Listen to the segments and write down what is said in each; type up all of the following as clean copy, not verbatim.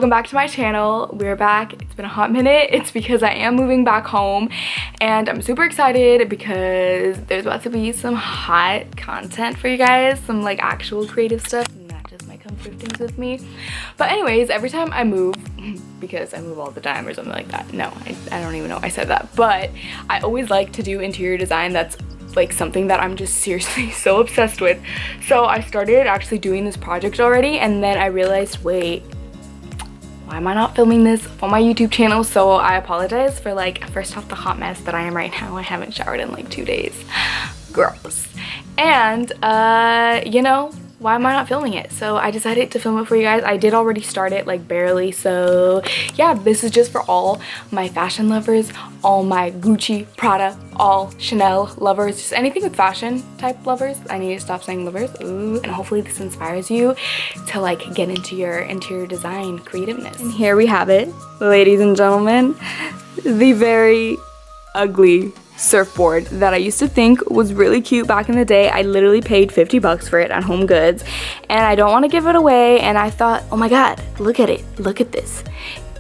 welcome back to my channel. We're back. It's been a hot minute. It's because I am moving back home and I'm super excited because there's about to be some hot content for you guys, some like actual creative stuff, not just my comfort things with me. But anyways, every time I move, because I move all the time or something like that, no, I don't even know I said that, but I always like to do interior design. That's like something that I'm just seriously so obsessed with. So I started actually doing this project already, and then I realized, wait, why am I not filming this on my YouTube channel? So I apologize for like first off the hot mess that I am right now. I haven't showered in like 2 days. Gross. And you know, why am I not filming it? So I decided to film it for you guys. I did already start it, like barely. So yeah, this is just for all my fashion lovers, all my Gucci, Prada, all Chanel lovers, just anything with fashion type lovers. I need to stop saying lovers. Ooh. And hopefully this inspires you to like get into your interior design creativeness. And here we have it, ladies and gentlemen, the very ugly surfboard that I used to think was really cute back in the day. I literally paid 50 bucks for it at Home Goods and I don't want to give it away, and I thought, oh my god, look at it, look at this,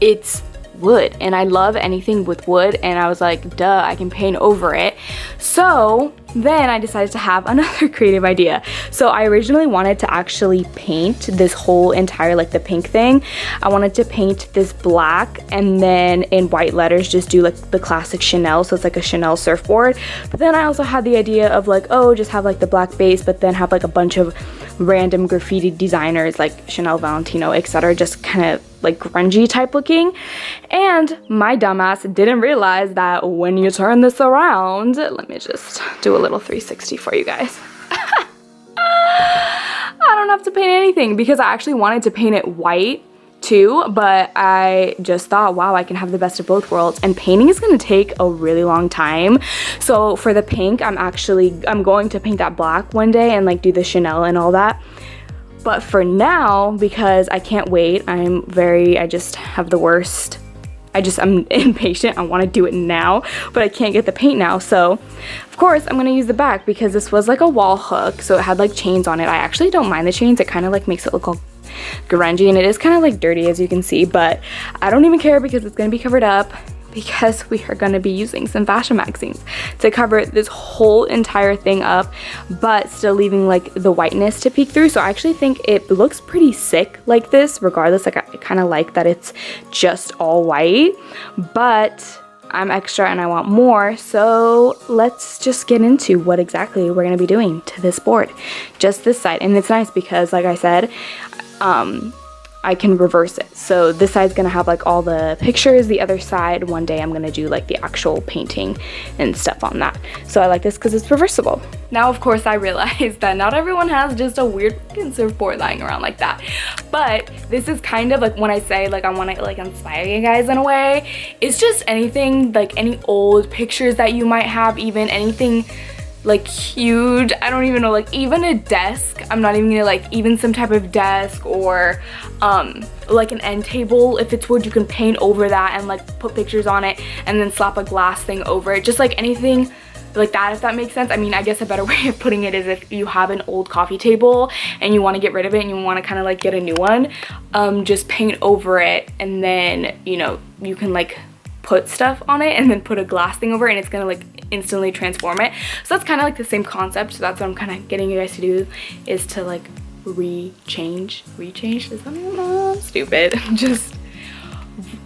it's wood and I love anything with wood, and I was like, duh, I can paint over it. So then I decided to have another creative idea. So I originally wanted to actually paint this whole entire, like the pink thing, I wanted to paint this black and then in white letters just do like the classic Chanel, so it's like a Chanel surfboard. But then I also had the idea of like, oh, just have like the black base but then have like a bunch of random graffiti designers like Chanel, Valentino, etc., just kind of like grungy type looking. And my dumbass didn't realize that when you turn this around, let me just do a little 360 for you guys. I don't have to paint anything because I actually wanted to paint it white too, but I just thought, wow, I can have the best of both worlds, and painting is going to take a really long time. So for the pink, I'm going to paint that black one day and like do the Chanel and all that. But for now, because I can't wait, I just have the worst, I'm impatient, I want to do it now, but I can't get the paint now. So of course I'm going to use the back because this was like a wall hook, so it had like chains on it. I actually don't mind the chains, it kind of like makes it look all grungy, and it is kind of like dirty as you can see, but I don't even care because it's going to be covered up, because we are going to be using some fashion magazines to cover this whole entire thing up, but still leaving like the whiteness to peek through. So I actually think it looks pretty sick like this regardless. Like I kind of like that it's just all white, but I'm extra and I want more. So let's just get into what exactly we're going to be doing to this board, just this side. And it's nice because like I said, I can reverse it. So this side's gonna have like all the pictures, the other side, one day I'm gonna do like the actual painting and stuff on that. So I like this because it's reversible. Now of course I realize that not everyone has just a weird fucking surfboard lying around like that. But this is kind of like when I say like I wanna like inspire you guys in a way, it's just anything, like any old pictures that you might have, even anything like huge, I don't even know, like even a desk, I'm not even gonna like, even some type of desk or like an end table, if it's wood you can paint over that and like put pictures on it and then slap a glass thing over it, just like anything like that, if that makes sense. I mean, I guess a better way of putting it is if you have an old coffee table and you want to get rid of it and you want to kind of like get a new one, just paint over it, and then you know you can like put stuff on it and then put a glass thing over it and it's gonna like instantly transform it. So that's kind of like the same concept. So that's what I'm kind of getting you guys to do, is to like rechange, does that mean stupid? Just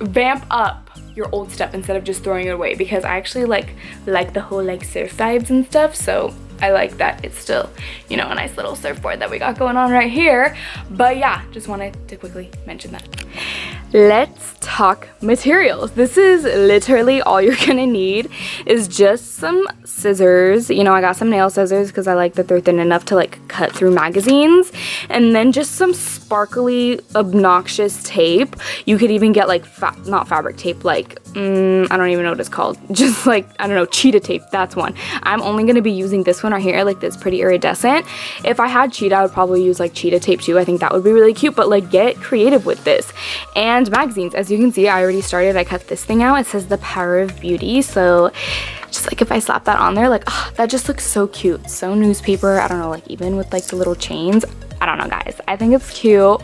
vamp up your old stuff instead of just throwing it away, because I actually like the whole like surf vibes and stuff. So I like that it's still, you know, a nice little surfboard that we got going on right here. But yeah, just wanted to quickly mention that. Let's talk materials. This is literally all you're gonna need is just some scissors. You know, I got some nail scissors because I like that they're thin enough to like cut through magazines, and then just some sparkly obnoxious tape. You could even get like not fabric tape, like I don't even know what it's called, just like, I don't know, cheetah tape, that's one. I'm only gonna be using this one right here, like this pretty iridescent. If I had cheetah, I would probably use like cheetah tape too. I think that would be really cute, but like get creative with this. And magazines, as you can see, I already started. I cut this thing out. It says The Power of Beauty, so just like if I slap that on there, like, oh, that just looks so cute, so newspaper. I don't know, like even with like the little chains, I don't know, guys. I think it's cute.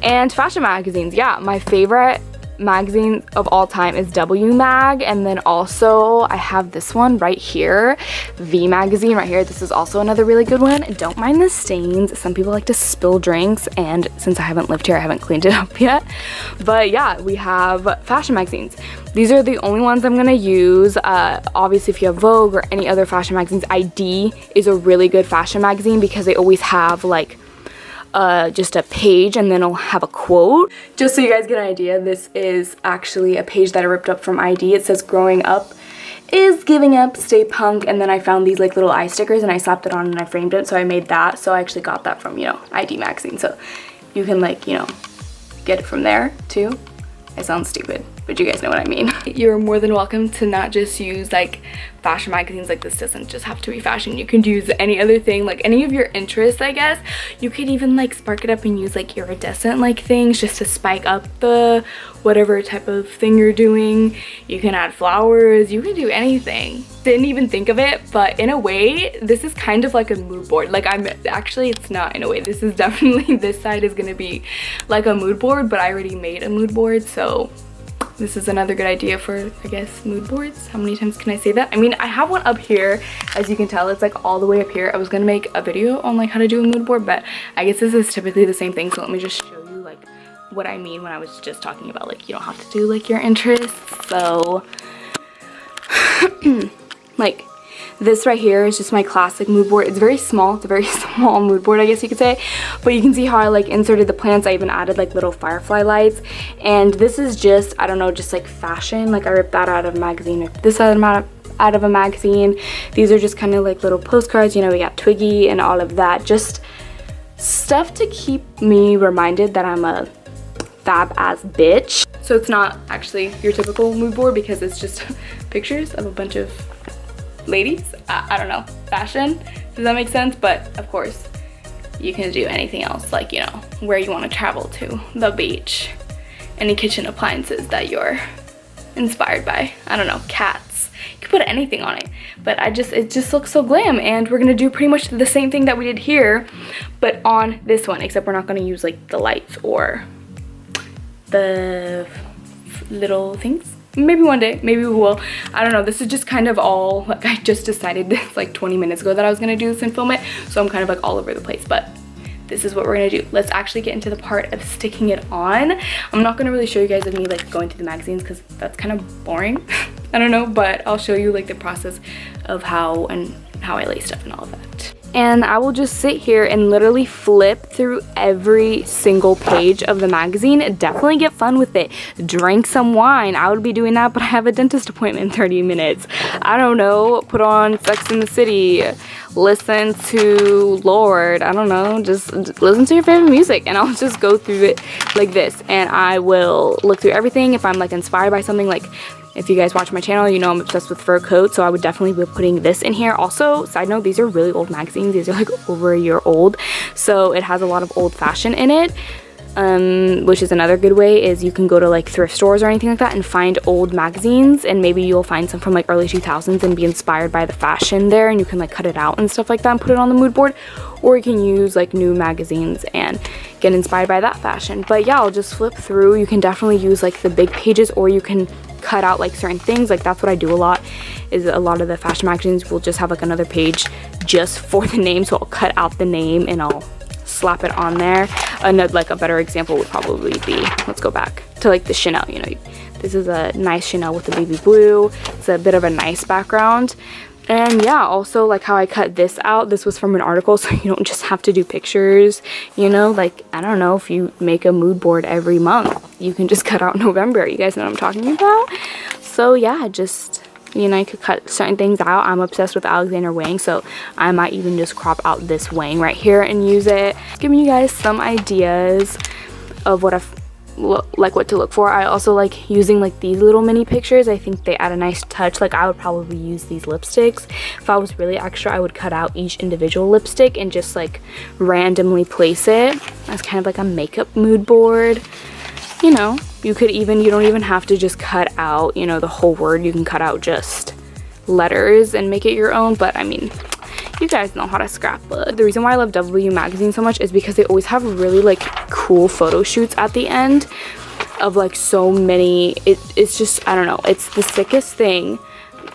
And fashion magazines, yeah, my favorite magazine of all time is W Mag, and then also I have this one right here, V magazine right here. This is also another really good one. Don't mind the stains. Some people like to spill drinks, and since I haven't lived here, I haven't cleaned it up yet. But yeah, we have fashion magazines. These are the only ones I'm gonna use. Obviously, if you have Vogue or any other fashion magazines, ID is a really good fashion magazine because they always have like just a page and then it'll have a quote. Just so you guys get an idea, this is actually a page that I ripped up from ID. It says growing up is giving up, stay punk, and then I found these like little eye stickers and I slapped it on and I framed it, so I made that. So I actually got that from, you know, ID magazine, so you can like, you know, get it from there too. I sound stupid, but you guys know what I mean. You're more than welcome to not just use like fashion magazines. Like, this doesn't just have to be fashion. You can use any other thing, like any of your interests, I guess. You could even like spark it up and use like iridescent like things just to spike up the whatever type of thing you're doing. You can add flowers, you can do anything. Didn't even think of it, but in a way this is kind of like a mood board. Like, it's not in a way, this is definitely, this side is gonna be like a mood board, but I already made a mood board, so this is another good idea for, I guess, mood boards. How many times can I say that? I mean, I have one up here, as you can tell. It's like all the way up here. I was gonna make a video on like how to do a mood board, but I guess this is typically the same thing, so let me just show you like what I mean when I was just talking about like you don't have to do like your interests. So like this right here is just my classic mood board. It's very small. It's a very small mood board, I guess you could say. But you can see how I like inserted the plants. I even added like little firefly lights. And this is just, I don't know, just like fashion. Like, I ripped that out of a magazine. Ripped this out of a magazine. These are just kind of like little postcards. You know, we got Twiggy and all of that. Just stuff to keep me reminded that I'm a fab ass bitch. So it's not actually your typical mood board because it's just pictures of a bunch of ladies. I don't know, fashion, does that make sense? But of course you can do anything else, like, you know, where you want to travel to, the beach, any kitchen appliances that you're inspired by, I don't know, cats, you can put anything on it. But it just looks so glam, and we're gonna do pretty much the same thing that we did here but on this one, except we're not gonna use like the lights or the little things. Maybe one day, maybe we will. I don't know. This is just kind of all, like, I just decided this like 20 minutes ago that I was gonna do this and film it, so I'm kind of like all over the place, but this is what we're gonna do. Let's actually get into the part of sticking it on. I'm not gonna really show you guys of me like going through the magazines because that's kind of boring. I don't know, but I'll show you like the process of how I lay stuff and all of that. And I will just sit here and literally flip through every single page of the magazine. Definitely get fun with it. Drink some wine. I would be doing that, but I have a dentist appointment in 30 minutes. I don't know. Put on Sex and the City. Listen to Lord. I don't know. Just listen to your favorite music, and I'll just go through it like this. And I will look through everything. If I'm like inspired by something, like if you guys watch my channel, you know I'm obsessed with fur coats, so I would definitely be putting this in here. Also, side note, these are really old magazines. These are like over a year old, so it has a lot of old fashion in it, which is another good way, is you can go to like thrift stores or anything like that and find old magazines, and maybe you'll find some from like early 2000s and be inspired by the fashion there, and you can like cut it out and stuff like that and put it on the mood board. Or you can use like new magazines and get inspired by that fashion. But yeah, I'll just flip through. You can definitely use like the big pages, or you can cut out like certain things. Like, that's what I do a lot, is a lot of the fashion magazines will just have like another page just for the name, so I'll cut out the name and I'll slap it on there. Another, like a better example would probably be, let's go back to like the Chanel. You know, this is a nice Chanel with the baby blue. It's a bit of a nice background. And yeah, also like how I cut this out, this was from an article, so you don't just have to do pictures, you know, like, I don't know, if you make a mood board every month, you can just cut out November. You guys know what I'm talking about? So yeah, just, you know, you could cut certain things out. I'm obsessed with Alexander Wang, so I might even just crop out this Wang right here and use it. Giving you guys some ideas of what what to look for. I also like using like these little mini pictures. I think they add a nice touch. Like, I would probably use these lipsticks. If I was really extra, I would cut out each individual lipstick and just like randomly place it as kind of like a makeup mood board. You know, you don't even have to just cut out, you know, the whole word. You can cut out just letters and make it your own, but I mean, you you guys know how to scrapbook. The reason why I love W magazine so much is because they always have really like cool photo shoots at the end of like so many. It's just, I don't know, it's the sickest thing.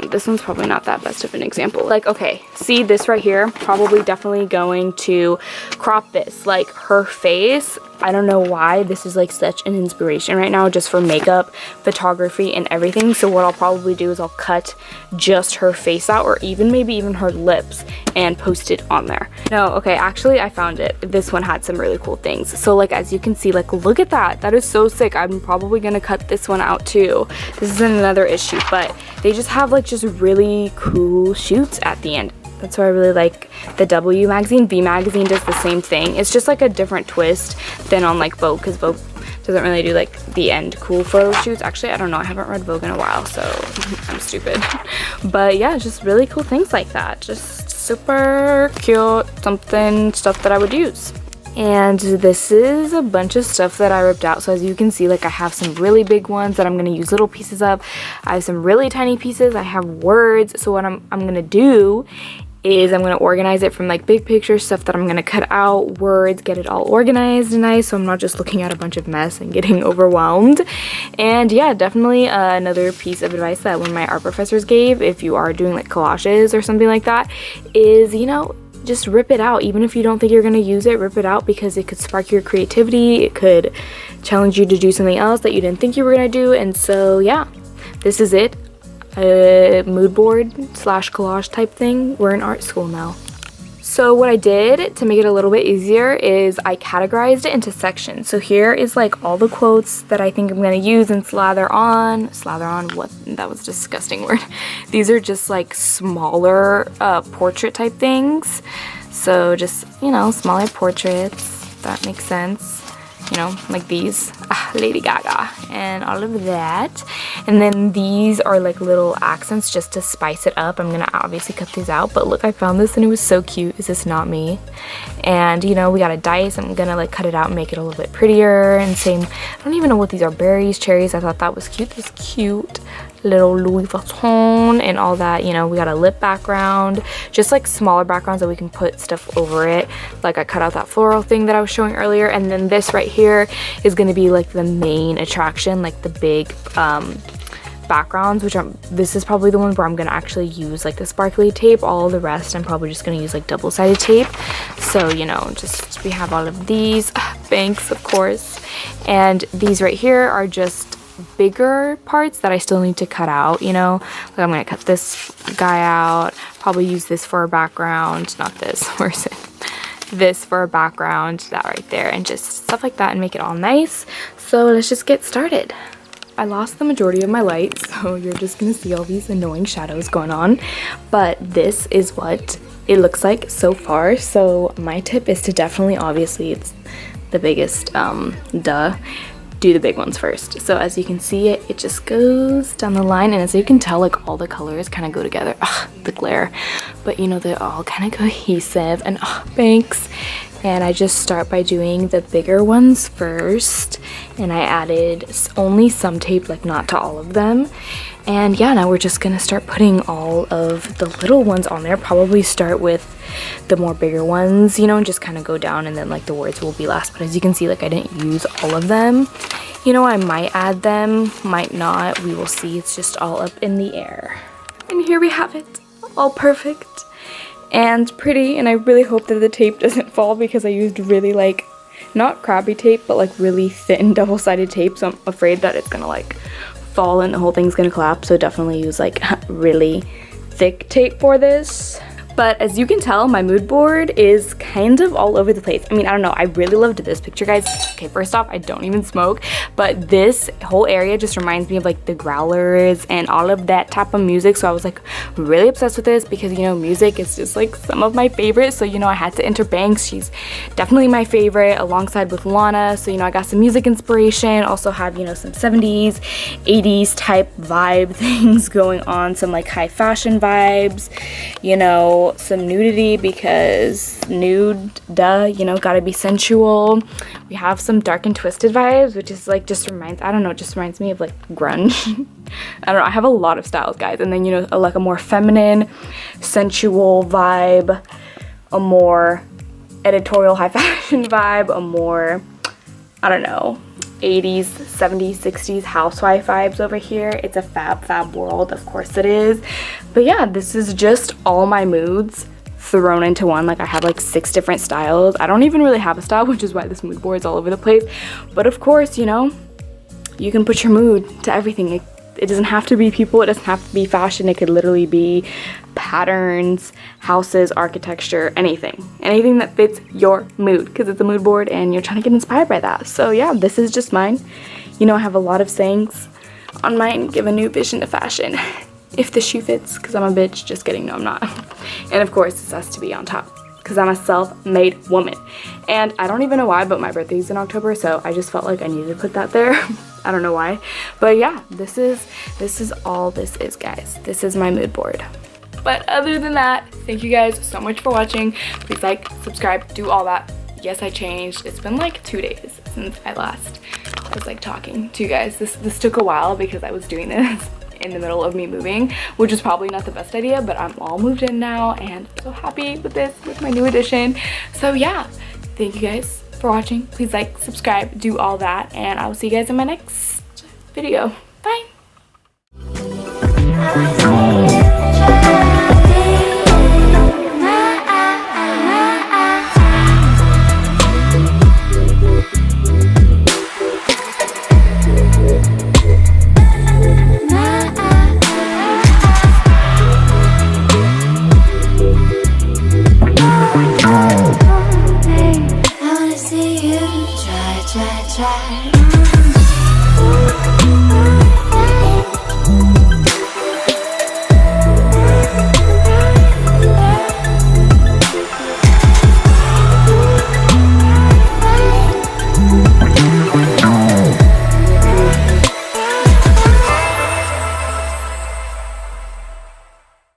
This one's probably not that best of an example. Like, okay, see this right here? Probably definitely going to crop this. Like her face, I don't know why this is like such an inspiration right now just for makeup, photography, and everything. So what I'll probably do is I'll cut just her face out, or maybe even her lips, and post it on there. No, okay, actually I found it. This one had some really cool things. So like, as you can see, like, look at that. That is so sick. I'm probably gonna cut this one out too. This is another issue, but they just have like just really cool shoots at the end. That's why I really like the W magazine. V magazine does the same thing. It's just like a different twist than on like Vogue, because Vogue doesn't really do like the end cool photo shoots. Actually, I don't know. I haven't read Vogue in a while, so I'm stupid. But yeah, just really cool things like that. Just super cute, stuff that I would use. And this is a bunch of stuff that I ripped out. So as you can see, like, I have some really big ones that I'm going to use little pieces of. I have some really tiny pieces. I have words. So what I'm going to do is I'm going to organize it from like big picture stuff that I'm going to cut out, words, get it all organized and nice, so I'm not just looking at a bunch of mess and getting overwhelmed. And yeah, definitely another piece of advice that one of my art professors gave, if you are doing like collages or something like that, is, you know, just rip it out. Even if you don't think you're going to use it, rip it out, because it could spark your creativity. It could challenge you to do something else that you didn't think you were going to do. And so yeah, this is it. A mood board slash collage type thing. We're in art school now. So what I did to make it a little bit easier is I categorized it into sections. So here is like all the quotes that I think I'm going to use and slather on, what, that was a disgusting word. These are just like smaller portrait type things. So just, you know, smaller portraits, if that makes sense. You know, like these, Lady Gaga, and all of that. And then these are like little accents just to spice it up. I'm gonna obviously cut these out, but look, I found this and it was so cute. Is this not me? And you know, we got a dice. I'm gonna like cut it out and make it a little bit prettier. And same, I don't even know what these are, berries, cherries. I thought that was cute. This cute little Louis Vuitton and all that. You know, we got a lip background, just like smaller backgrounds that we can put stuff over it. Like I cut out that floral thing that I was showing earlier. And then this right here is going to be like the main attraction, like the big backgrounds, which this is probably the one where I'm going to actually use like the sparkly tape. All the rest I'm probably just going to use like double-sided tape. So, you know, just we have all of these banks, of course, and these right here are just bigger parts that I still need to cut out. You know, like I'm gonna cut this guy out, probably use this for a background, not this, where's it, this for a background, that right there, and just stuff like that, and make it all nice. So let's just get started. I lost the majority of my light, so you're just gonna see all these annoying shadows going on, but this is what it looks like so far. So my tip is to definitely, obviously it's the biggest, do the big ones first. So as you can see, it just goes down the line, and as you can tell, like all the colors kind of go together. The glare, but you know, they're all kind of cohesive, and thanks. And I just start by doing the bigger ones first, and I added only some tape, like not to all of them. And yeah, now we're just gonna start putting all of the little ones on there. Probably start with the more bigger ones, you know, and just kind of go down, and then like the words will be last. But as you can see, like I didn't use all of them. You know, I might add them, might not, we will see. It's just all up in the air. And here we have it, all perfect and pretty. And I really hope that the tape doesn't fall, because I used really like, not crappy tape, but like really thin double-sided tape. So I'm afraid that it's gonna like fall and the whole thing's gonna collapse. So definitely use like really thick tape for this. But as you can tell, my mood board is kind of all over the place. I mean, I don't know, I really loved this picture, guys. Okay, first off, I don't even smoke, but this whole area just reminds me of like the Growlers and all of that type of music. So I was like really obsessed with this, because, you know, music is just like some of my favorites. So, you know, I had to enter Banks. She's definitely my favorite, alongside with Lana. So, you know, I got some music inspiration. Also have, you know, some 70s, 80s type vibe things going on. Some like high fashion vibes, you know, some nudity, because nude, duh, you know, gotta be sensual. We have some dark and twisted vibes, which is like, just reminds, I don't know, just reminds me of like grunge. I don't know, I have a lot of styles, guys. And then, you know, like a more feminine, sensual vibe, a more editorial high fashion vibe, a more, I don't know, 80s, 70s, 60s housewife vibes over here. It's a fab world, of course it is. But yeah, this is just all my moods thrown into one. Like I have like 6 different styles. I don't even really have a style, which is why this mood board is all over the place. But of course, you know, you can put your mood to everything. It doesn't have to be people, it doesn't have to be fashion, it could literally be patterns, houses, architecture, anything that fits your mood, because it's a mood board and you're trying to get inspired by that. So yeah, this is just mine. You know, I have a lot of sayings on mine: give a new vision to fashion, if the shoe fits, because I'm a bitch. Just kidding, no I'm not. And of course this has to be on top, because I'm a self-made woman. And I don't even know why, but my birthday's in October, so I just felt like I needed to put that there. I don't know why, but yeah, this is all this is, guys. This is my mood board. But other than that, thank you guys so much for watching. Please like, subscribe, do all that. Yes, I changed. It's been like 2 days since I last was like talking to you guys. This took a while because I was doing this in the middle of me moving, which is probably not the best idea, but I'm all moved in now and so happy with this, with my new addition. So yeah, thank you guys for watching. Please like, subscribe, do all that, and I will see you guys in my next video. Bye.